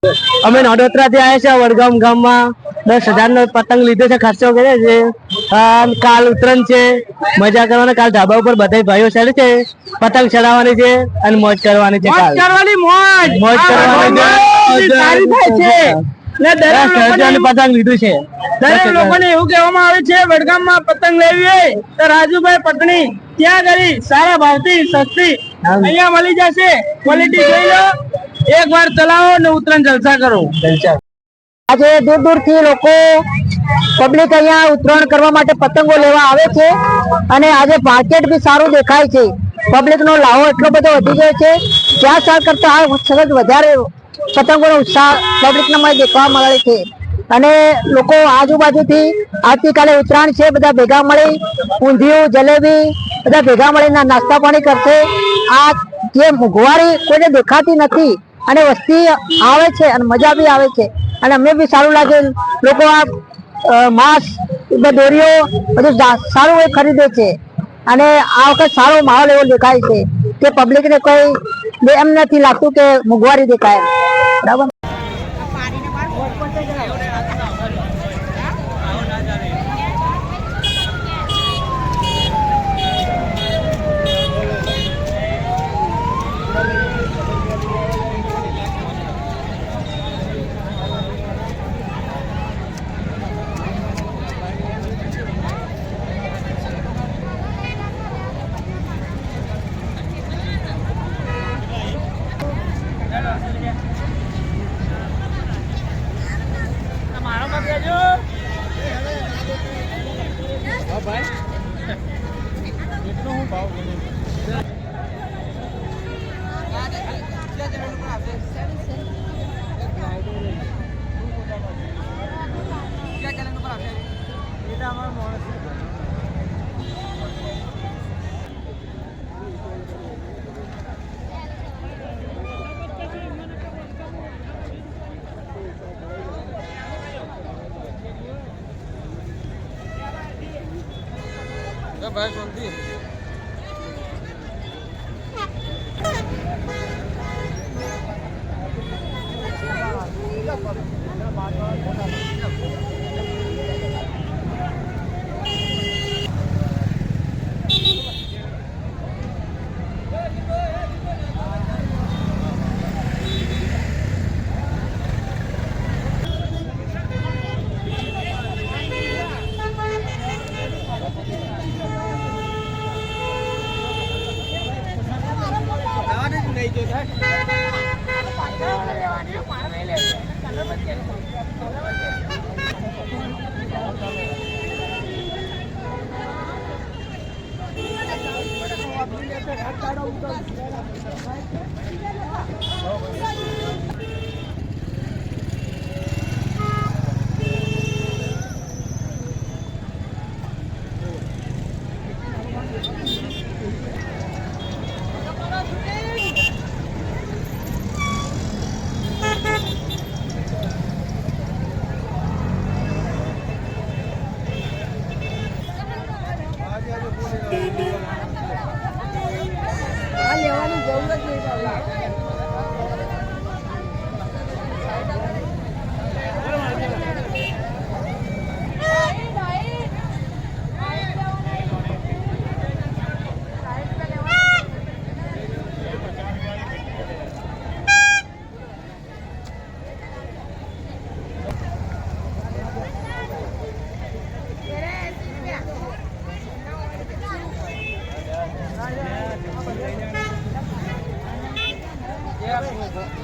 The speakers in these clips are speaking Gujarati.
અમે નડોદરાથી આવ્યા છે વડગામ ગામમાં 10,000 નો પતંગ લીધો છે, ખર્ચો કર્યો છે। કાલ ઉત્તરાયણ છે, મજા કરવાના। કાલ ધાબા ઉપર બધા ભાઈઓ ચડે છે, પતંગ ચડાવવાની છે અને મોજ કરવાની છે। મોજ કરવાની પતંગ લીધું છે। દરેક લોકોને એવું કહેવામાં આવે છે વડગામમાં પતંગ લેવી હોય તો રાજુભાઈ પટણી ત્યાં કરી સારા ભાવથી સસ્તી અહીંયા મળી જશે। ક્વોલિટી જોઈ લો, એક વાર ચલાવો ને ઉત્તરાયણ જલસા કરો। આજે દૂર દૂર થી લોકો પબ્લિક અહીંયા ઉત્તરાયણ કરવા માટે પતંગો લેવા આવે છે અને આજે માર્કેટ બી સારું દેખાય છે। પબ્લિક નો લાવો એટલો બધો વધી ગયો છે, જ્યાં સાલ કરતા આ વખત વધારે પતંગોનો ઉત્સાહ પબ્લિક ના દેખવા મળે છે અને લોકો આજુબાજુથી આવતીકાલે ઉત્તરાયણ છે, બધા ભેગા મળી ઊંધિયું જલેબી બધા ભેગા મળીને નાસ્તા પાણી કરશે। આ જે મોંઘવારી કોઈને દેખાતી નથી અને વસ્તી આવે છે અને મજા બી આવે છે અને અમને બી સારું લાગે। લોકો આ માંસ દોરીઓ બધું સારું એ ખરીદે છે અને આ વખત સારો માહોલ એવો દેખાય છે કે પબ્લિક ને કોઈ એમ નથી લાગતું કે મોંઘવારી દેખાય। બરાબર। भाई शांति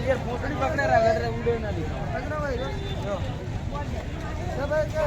यार मोटरी पकड़ा रहा है वीडियो ना दिखा पकड़ा भाई लो सब है क्या